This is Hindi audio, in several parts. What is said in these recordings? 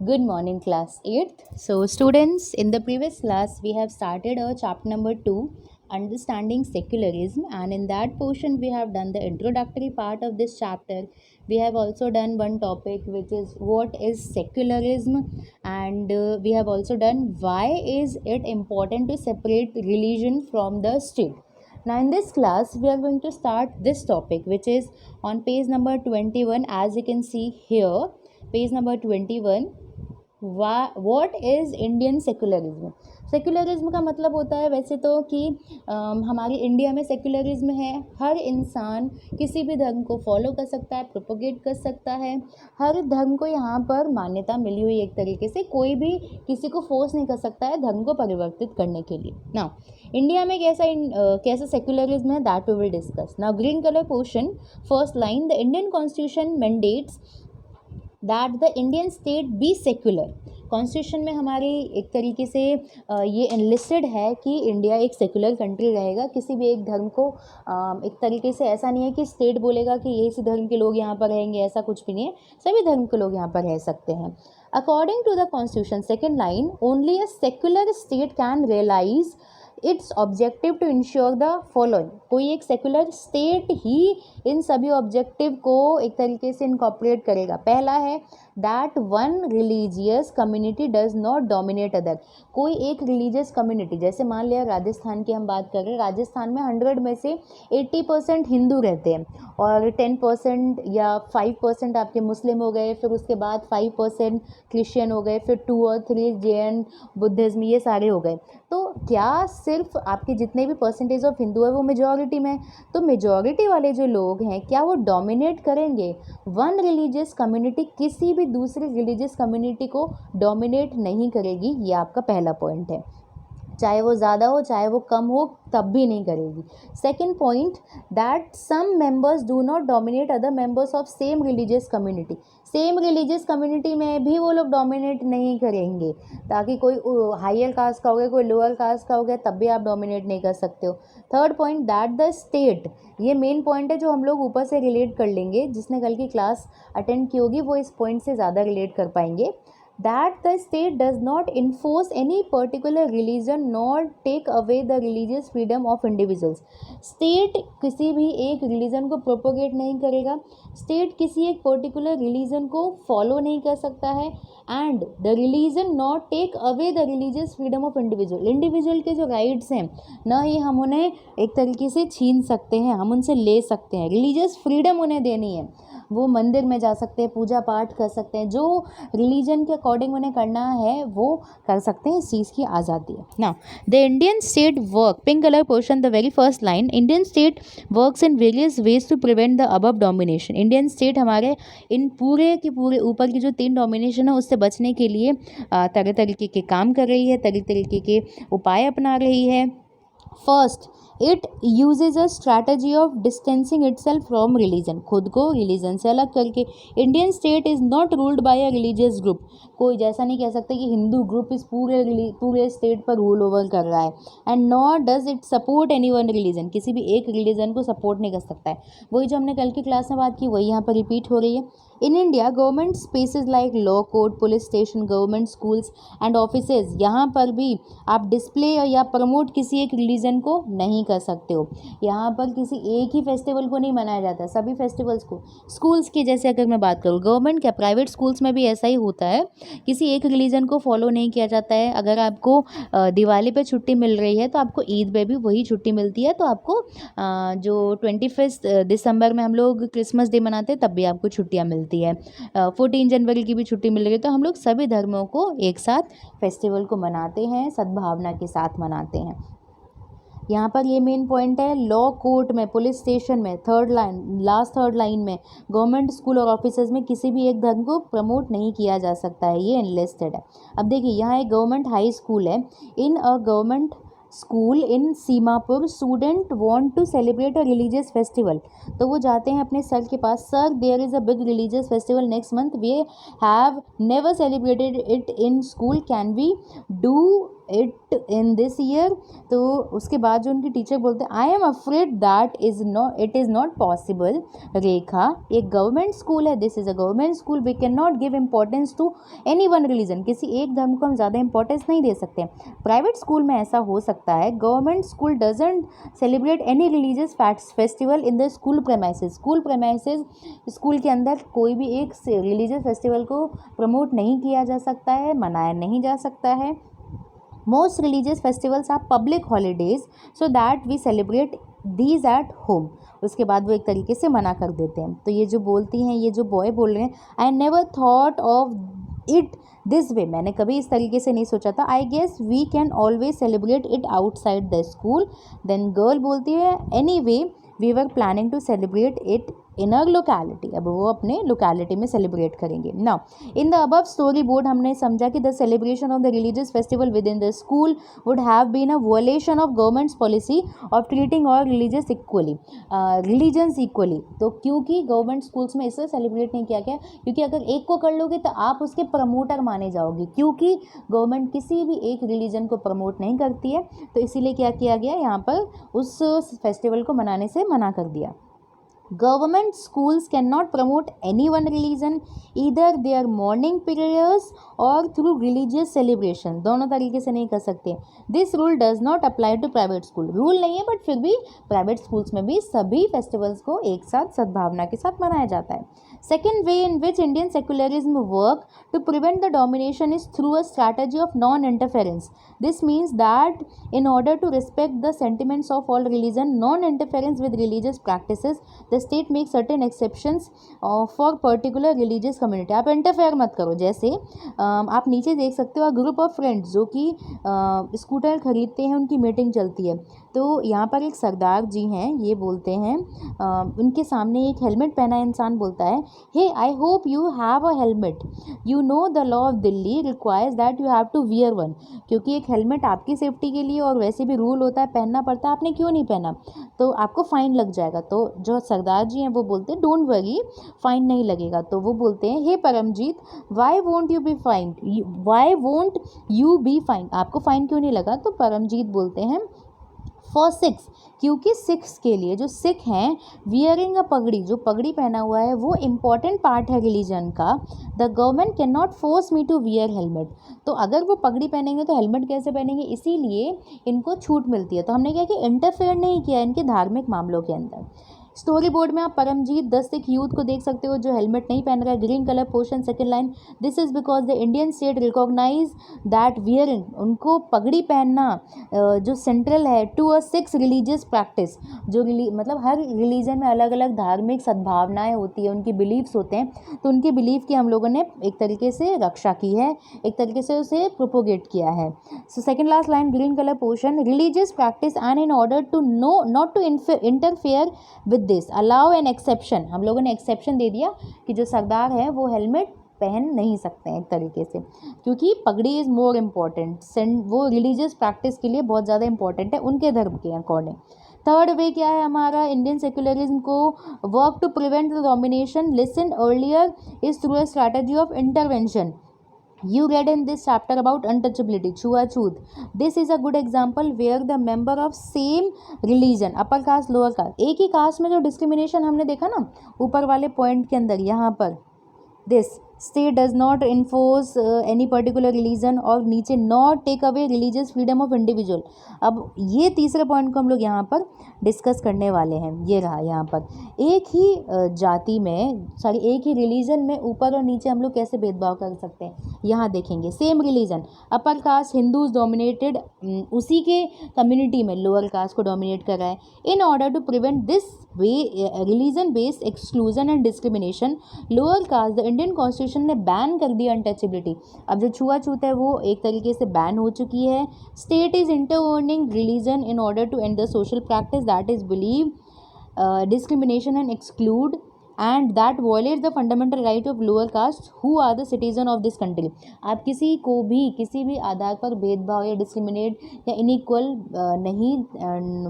Good morning, class 8th. So, students, in the previous class, we have started our chapter number 2, Understanding Secularism, and in that portion, we have done the introductory part of this chapter. We have also done one topic, which is what is secularism, and we have also done why is it important to separate religion from the state. Now, in this class, we are going to start this topic, which is on page number 21, as you can see here, page number 21. What is Indian secularism. Secularism का मतलब होता है वैसे तो कि हमारी इंडिया में सेकुलरिज्म है, हर इंसान किसी भी धर्म को फॉलो कर सकता है, प्रोपोगेट कर सकता है, हर धर्म को यहाँ पर मान्यता मिली हुई एक तरीके से, कोई भी किसी को फोर्स नहीं कर सकता है धर्म को परिवर्तित करने के लिए। ना इंडिया में कैसा सेकुलरिज्म है, that we will discuss. Now green colour portion, first line, the Indian constitution mandates that the Indian state be secular. Constitution में हमारी एक तरीके से ये इनलिस्टेड है कि इंडिया एक सेक्युलर कंट्री रहेगा, किसी भी एक धर्म को एक तरीके से ऐसा नहीं है कि स्टेट बोलेगा कि इसी धर्म के लोग यहाँ पर रहेंगे, ऐसा कुछ भी नहीं है, सभी धर्म के लोग यहाँ पर रह सकते हैं। According to the constitution, second line, only a secular state can realise its objective to ensure the following. कोई एक सेक्युलर स्टेट ही इन सभी ऑब्जेक्टिव को एक तरीके से इनकॉर्पोरेट करेगा। पहला है that one religious community does not dominate other. कोई एक रिलीजियस कम्युनिटी, जैसे मान लिया राजस्थान की हम बात कर रहे हैं, राजस्थान में 100 में से 80% हिंदू रहते हैं और 10% या 5% आपके मुस्लिम हो गए, फिर उसके बाद 5% क्रिश्चियन हो गए, फिर 2 और 3 जैन, बुद्धिज्म, ये सारे हो गए। तो क्या सिर्फ आपके जितने भी परसेंटेज ऑफ हिंदू है वो मेजॉरिटी में, तो मेजॉरिटी वाले जो लोग हैं क्या वो डोमिनेट करेंगे? वन रिलीजियस कम्युनिटी किसी भी दूसरी रिलीजियस कम्युनिटी को डोमिनेट नहीं करेगी, ये आपका पहला पॉइंट है। चाहे वो ज़्यादा हो चाहे वो कम हो, तब भी नहीं करेगी। Second point, that some members do not dominate other members of same religious community. Same religious community में भी वो लोग डोमिनेट नहीं करेंगे, ताकि कोई हायर कास्ट का हो गया, कोई लोअर कास्ट का हो गया, तब भी आप डोमिनेट नहीं कर सकते हो। Third point, that the state, ये मेन पॉइंट है जो हम लोग ऊपर से रिलेट कर लेंगे, जिसने कल की क्लास अटेंड की होगी वो इस पॉइंट से ज़्यादा रिलेट कर पाएंगे। That the state does not enforce any particular religion nor take away the religious freedom of individuals. State किसी भी एक रिलीजन को प्रोपोगेट नहीं करेगा, स्टेट किसी एक पर्टिकुलर रिलीजन को फॉलो नहीं कर सकता है, and the religion not take away the religious freedom of individual. Individual के जो राइट्स हैं ना ही हम उन्हें एक तरीके से छीन सकते हैं, हम उनसे ले सकते हैं। रिलीजियस फ्रीडम उन्हें देनी है, वो मंदिर में जा सकते हैं, पूजा पाठ कर सकते हैं, जो रिलीजन के अकॉर्डिंग उन्हें करना है वो कर सकते हैं, इस चीज़ की आज़ादी है ना। The Indian state work, pink colour portion, the very first line, Indian state works in various ways to prevent the above domination. Indian state हमारे इन पूरे के पूरे ऊपर की जो 3 डोमिनेशन है उससे बचने के लिए तरह तरीके के काम कर रही है, तरह तरीके के उपाय अपना रही है। First, it uses a strategy of distancing itself from religion, खुद को रिलीजन से अलग करके। Indian state is not ruled by a religious group. कोई जैसा नहीं कह सकते कि हिंदू ग्रुप इस पूरे स्टेट पर रूल ओवर कर रहा है। And not does it support any one religion, किसी भी एक रिलीजन को सपोर्ट नहीं कर सकता है। वही जो हमने कल की क्लास में बात की वही यहाँ पर रिपीट हो रही है। In India government spaces like law court, police station, government schools and offices, यहाँ पर भी आप डिस्प्ले या प्रमोट किसी एक रिलीजन को नहीं कर सकते हो। यहाँ पर किसी एक ही फेस्टिवल को नहीं मनाया जाता, सभी फेस्टिवल्स को। स्कूल्स की जैसे अगर मैं बात करूँ, गवर्नमेंट क्या प्राइवेट स्कूल्स में भी ऐसा ही होता है, किसी एक रिलीजन को फॉलो नहीं किया जाता है। अगर आपको दिवाली पे छुट्टी मिल रही है तो आपको ईद पे भी वही छुट्टी मिलती है, तो आपको जो 25 दिसंबर में हम लोग क्रिसमस डे मनाते हैं तब भी आपको छुट्टियाँ मिलती है, 14 जनवरी की भी छुट्टी मिल रही है। तो हम लोग सभी धर्मों को एक साथ फेस्टिवल को मनाते हैं, सद्भावना के साथ मनाते हैं। यहाँ पर ये मेन पॉइंट है। लॉ कोर्ट में, पुलिस स्टेशन में, थर्ड लाइन में, गवर्नमेंट स्कूल और ऑफिसेज में किसी भी एक धर्म को प्रमोट नहीं किया जा सकता है, ये एनलिस्टेड है। अब देखिए यहाँ एक गवर्नमेंट हाई स्कूल है, in a government school in Seemapur student want to celebrate a religious festival. तो वो जाते हैं अपने सर के पास, sir there is a big religious festival next month, we have never celebrated it in school, can we do it in this year. तो उसके बाद जो उनकी टीचर बोलते हैं I am afraid that it is not possible Rekha, एक गवर्नमेंट स्कूल है, this is a government school, we can not give importance to any one religion, किसी एक धर्म को हम ज़्यादा इंपॉर्टेंस नहीं दे सकते। प्राइवेट स्कूल में ऐसा हो सकता है, government school doesn't celebrate any religious festival in the school premises, school के अंदर कोई भी एक रिलीजियस फेस्टिवल को प्रमोट नहीं किया जा सकता है, मनाया नहीं जा सकता है। Most religious festivals are public holidays so that we celebrate these at home. उसके बाद वो एक तरीके से मना कर देते हैं। तो ये जो बोलती हैं, ये जो बॉय बोल रहे हैं, I never thought of it this way, मैंने कभी इस तरीके से नहीं सोचा था, I guess we can always celebrate it outside the school. Then girl बोलती है any way we were planning to celebrate it in a locality, अब वो अपने लोकेलिटी में सेलिब्रेट करेंगे। Now in the above story board हमने समझा कि the celebration of the religious festival within the school would have been a violation of government's policy of treating all religious equally, religions equally. तो क्योंकि गवर्नमेंट स्कूल्स में इसलिए सेलिब्रेट नहीं किया गया क्योंकि अगर एक को कर लोगे तो आप उसके प्रमोटर माने जाओगे, क्योंकि गवर्नमेंट किसी भी एक रिलीजन को प्रमोट नहीं करती है। तो इसीलिए क्या किया गया, यहाँ पर उस फेस्टिवल को मनाने से मना कर दिया। Government schools cannot promote any one religion, either their morning prayers or through religious celebration, दोनों तरीके से नहीं कर सकते। This rule does not apply to private school, rule नहीं है बट फिर भी प्राइवेट स्कूल्स में भी सभी फेस्टिवल्स को एक साथ सद्भावना के साथ मनाया जाता है। Second way in which Indian secularism work to prevent the domination is through a strategy of non-interference. This means that in order to respect the sentiments of all religion, non-interference with religious practices, the state makes certain exceptions for particular religious community. आप इंटरफेयर मत करो, जैसे आप नीचे देख सकते हो ग्रुप ऑफ फ्रेंड्स जो कि स्कूटर खरीदते हैं, उनकी मीटिंग चलती है। तो यहाँ पर एक सरदार जी हैं, ये बोलते हैं उनके सामने एक हेलमेट पहना इंसान बोलता है, hey I hope you have a helmet, you know the law of Delhi requires that you have to wear one, क्योंकि एक हेलमेट आपकी सेफ्टी के लिए और वैसे भी रूल होता है, पहनना पड़ता है, आपने क्यों नहीं पहना तो आपको फ़ाइन लग जाएगा। तो जो सरदार जी हैं वो बोलते हैं डोंट वरी, फ़ाइन नहीं लगेगा। तो वो बोलते हैं hey Paramjeet, why won't you be fine, why won't you be fine, आपको फ़ाइन क्यों नहीं लगा। तो परमजीत बोलते हैं फॉर सिक्स, क्योंकि सिक्स के लिए, जो सिख हैं, वियरिंग अ पगड़ी, जो पगड़ी पहना हुआ है वो इम्पॉर्टेंट पार्ट है रिलीजन का। The government can not force me to wear helmet, तो अगर वो पगड़ी पहनेंगे तो हेलमेट कैसे पहनेंगे, इसीलिए इनको छूट मिलती है। तो हमने क्या कि इंटरफेयर नहीं किया इनके धार्मिक मामलों के अंदर। स्टोरी बोर्ड में आप परमजीत 10 सिख यूथ को देख सकते हो जो हेलमेट नहीं पहन रहा है। Green colour portion, second line, this is because the Indian state recognise that wearing, उनको पगड़ी पहनना जो सेंट्रल है to a Sikh's religious practice, जो मतलब हर रिलीजन में अलग अलग धार्मिक सद्भावनाएं होती है, उनके बिलीव्स होते हैं, तो उनके बिलीव की हम लोगों ने एक तरीके से रक्षा की है, एक तरीके से उसे प्रोपोगेट किया है। So second last line, green colour portion, religious practice and in order to no not to interfere with this allow an exception, हम लोगों ने एक्सेप्शन दे दिया कि जो सरदार है वो हेलमेट पहन नहीं सकते हैं एक तरीके से, क्योंकि पगड़ी इज़ मोर इम्पॉर्टेंट, वो रिलीजियस प्रैक्टिस के लिए बहुत ज़्यादा इंपॉर्टेंट है उनके धर्म के अकॉर्डिंग। थर्ड वे क्या है हमारा इंडियन सेक्युलरिज्म को work to prevent the domination listed earlier is through a strategy of intervention. You read in this chapter about untouchability, छुआछूत. This is a good example where the member of same religion, upper caste, lower caste, एक ही कास्ट में जो डिस्क्रिमिनेशन हमने देखा ना ऊपर वाले पॉइंट के अंदर, यहाँ पर this state does not enforce any particular religion और नीचे not take away religious freedom of individual. अब ये तीसरे पॉइंट को हम लोग यहाँ पर डिस्कस करने वाले हैं। ये रहा यहाँ पर एक ही जाति में एक ही रिलीजन में ऊपर और नीचे हम लोग कैसे भेदभाव कर सकते हैं, यहाँ देखेंगे। Same religion, upper caste Hindus dominated, उसी के कम्युनिटी में लोअर कास्ट को डोमिनेट कर रहा है। In order to prevent this religion based exclusion and discrimination, lower caste the Indian constitution ने बैन कर दी अनटचेबिलिटी। अब जो छुआछूत है वो एक तरीके से बैन हो चुकी है। State is intervening religion in order to end the social practice that is believe discrimination and exclude and that violates the fundamental right of lower caste who are the citizen of this country. आप किसी को भी किसी भी आधार पर भेदभाव या डिस्क्रिमिनेट या इनइक्वल नहीं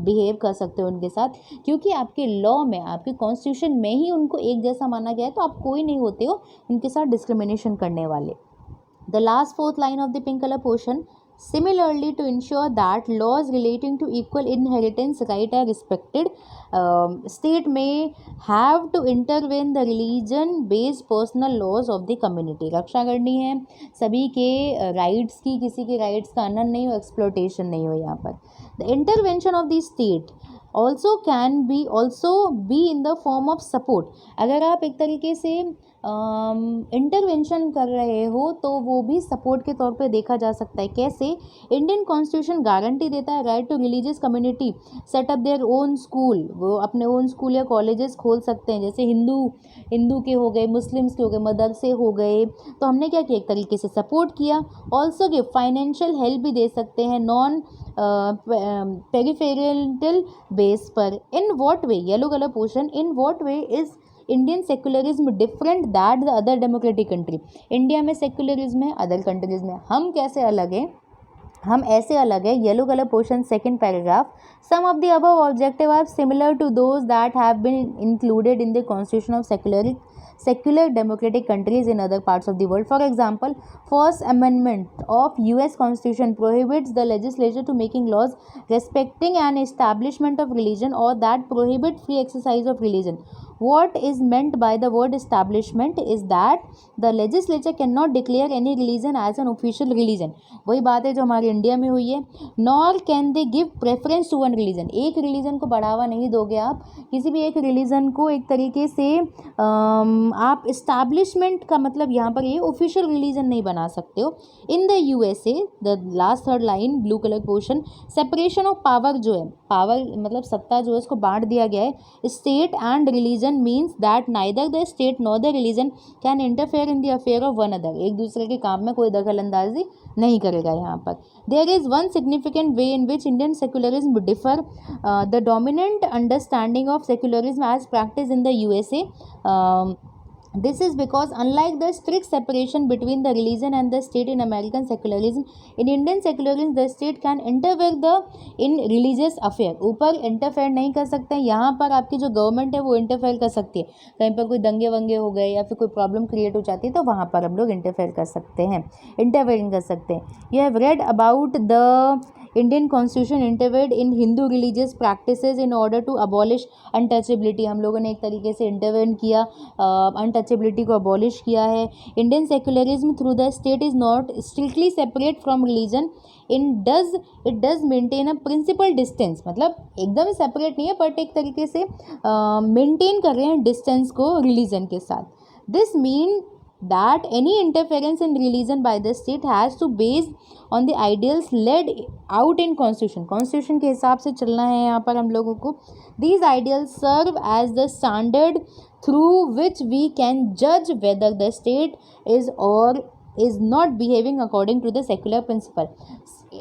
बिहेव कर सकते उनके साथ, क्योंकि आपके लॉ में, आपके कॉन्स्टिट्यूशन में ही उनको एक जैसा माना गया है, तो आप कोई नहीं होते हो उनके साथ डिस्क्रिमिनेशन करने वाले। The last fourth line of the pink colour portion, Similarly, to ensure that laws relating to equal inheritance right are respected, state may have to intervene the religion based personal laws of the community. रक्षा करनी है सभी के राइट्स की, किसी के राइट्स का हनन नहीं हो, एक्सप्लोटेशन नहीं हो यहाँ पर. The intervention of the state also can be in the form of support. अगर आप एक तरीके से इंटरवेंशन कर रहे हो तो वो भी सपोर्ट के तौर पे देखा जा सकता है. कैसे? इंडियन कॉन्स्टिट्यूशन गारंटी देता है right to religious community set up their own school. वो अपने ओन स्कूल या कॉलेजेस खोल सकते हैं. जैसे हिंदू के हो गए, मुस्लिम्स के हो गए, मदरसे हो गए. तो हमने क्या किया, एक तरीके से सपोर्ट किया. ऑल्सो गिव फाइनेंशियल हेल्प भी दे सकते हैं नॉन पेरिफेरल बेस पर. In what way, yellow colour portion, in what way is Indian secularism different that the other democratic country. India में सेक्युलरिज्म है, अदर कंट्रीज में हम कैसे अलग हैं? हम ऐसे अलग है. Yellow colour portion, second paragraph. Some of the above objective are similar to those that have been included in the constitution of secular democratic countries in other parts of the world. For example, First Amendment of US Constitution prohibits the legislature to making laws respecting an establishment of religion or that prohibit free exercise of religion. What is meant by the word establishment is that the legislature cannot declare any religion as an official religion. वही बात है जो हमारे इंडिया में हुई है. Nor can they give preference to one religion. एक रिलीजन को बढ़ावा नहीं दोगे आप, किसी भी एक रिलीजन को एक तरीके से आप इस्टेब्लिशमेंट का मतलब यहाँ पर ये ऑफिशियल रिलीजन नहीं बना सकते हो. In the USA, the last third line blue colour portion, separation of power जो है, पावर मतलब सत्ता जो है उसको बांट दिया गया है. State and religion means that neither the state nor the religion can interfere in the affair of one another. एक दूसरे के काम में कोई दखल अंदाजी नहीं करेगा यहाँ पर. There is one significant way in which Indian secularism differ. The dominant understanding of secularism as practiced in the USA. This is because unlike the strict separation between the religion and the state in American secularism, in Indian secularism the state can interfere in religious affair. ऊपर इंटरफेयर नहीं कर सकते हैं, यहाँ पर आपकी जो गवर्नमेंट है वो इंटरफेयर कर सकती है. कहीं पर कोई दंगे वंगे हो गए या फिर कोई प्रॉब्लम क्रिएट हो जाती है तो वहाँ पर हम लोग इंटरफेयर कर सकते हैं, इंटरफेयरिंग कर सकते हैं. You have read about the Indian constitution intervened in Hindu religious practices in order to abolish untouchability. हम लोगों ने एक तरीके से इंटरवेन किया, अनटचेबिलिटी को अबॉलिश किया है. Indian secularism through the state is not strictly separate from religion. It does maintain a principle distance. मतलब एकदम ही सेपरेट नहीं है बट एक तरीके से मेंटेन कर रहे हैं डिस्टेंस को रिलीजन के साथ. This mean that any interference in religion by the state has to base on the ideals laid out in constitution के हिसाब से चलना है यहाँ पर हम लोगों को. These ideals serve as the standard through which we can judge whether the state is or is not behaving according to the secular principle.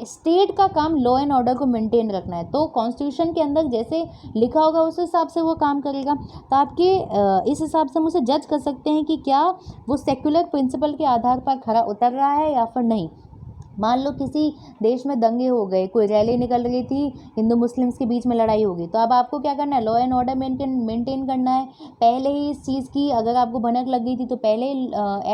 State का काम लॉ एंड ऑर्डर को मेंटेन रखना है, तो कॉन्स्टिट्यूशन के अंदर जैसे लिखा होगा उस हिसाब से वो काम करेगा. तो आपके इस हिसाब से हम उसे जज कर सकते हैं कि क्या वो सेक्युलर प्रिंसिपल के आधार पर खरा उतर रहा है या फिर नहीं. मान लो किसी देश में दंगे हो गए, कोई रैली निकल रही थी, हिंदू मुस्लिम्स के बीच में लड़ाई होगी, तो अब आपको क्या करना है, लॉ एंड ऑर्डर मेंटेन करना है. पहले ही इस चीज़ की अगर आपको भनक लग गई थी तो पहले ही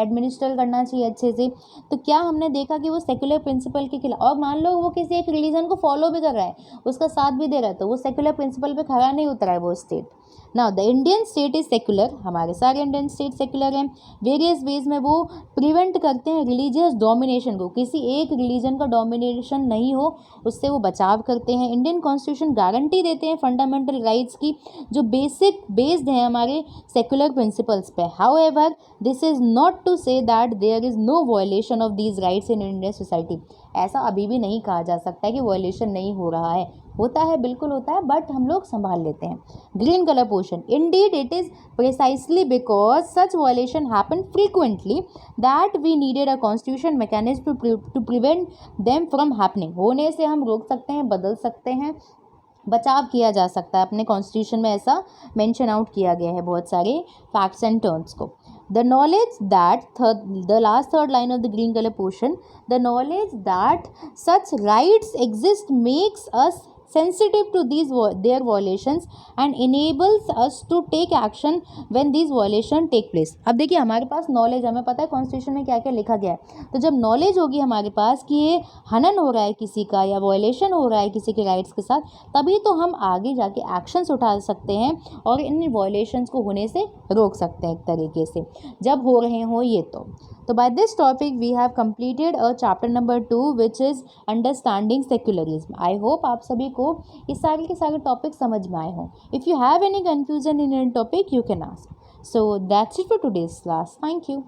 एडमिनिस्ट्रेट करना चाहिए अच्छे से. तो क्या हमने देखा कि वो सेक्युलर प्रिंसिपल के खिलाफ, और मान लो वो किसी एक रिलीजन को फॉलो भी कर रहा है, उसका साथ भी दे रहा है, तो वो सेक्युलर प्रिंसिपल पर खड़ा नहीं उतरा है वो state. Now the Indian state is secular. हमारे सारे इंडियन स्टेट सेक्युलर हैं. वेरियस वेज में वो प्रिवेंट करते हैं रिलीजियस डोमिनेशन को, किसी एक रिलीजन का डोमिनेशन नहीं हो उससे वो बचाव करते हैं. इंडियन कॉन्स्टिट्यूशन गारंटी देते हैं फंडामेंटल राइट्स की जो बेस्ड हैं हमारे सेक्युलर प्रिंसिपल्स पे. However this is not to say that there is no violation of these rights in Indian society. ऐसा अभी भी नहीं कहा जा सकता है कि वायलेशन नहीं हो रहा है, होता है, बिल्कुल होता है, बट हम लोग संभाल लेते हैं. Green colour portion, indeed it is precisely because such violation happen frequently that we needed a constitution mechanism to prevent them from happening. होने से हम रोक सकते हैं, बदल सकते हैं, बचाव किया जा सकता है. अपने कॉन्स्टिट्यूशन में ऐसा मेंशन आउट किया गया है बहुत सारे फैक्ट्स एंड टर्म्स को. The knowledge that the last third line of the green color portion, the knowledge that such rights exist makes us sensitive to these their violations and enables us to take action when these violations take place. अब देखिए हमारे पास नॉलेज, हमें पता है कॉन्स्टिट्यूशन में क्या क्या लिखा गया है, तो जब नॉलेज होगी हमारे पास कि ये हनन हो रहा है किसी का या वायलेशन हो रहा है किसी के राइट्स के साथ, तभी तो हम आगे जाके एक्शंस उठा सकते हैं और इन वायलेशंस को होने से रोक सकते हैं एक तरीके से, जब हो रहे हो ये तो by this topic we have completed a chapter number 2 which is understanding secularism. I hope आप सभी को ये सारे के सारे टॉपिक समझ में आए हों. If you have any confusion in any topic you can ask. So that's it for today's class. Thank you.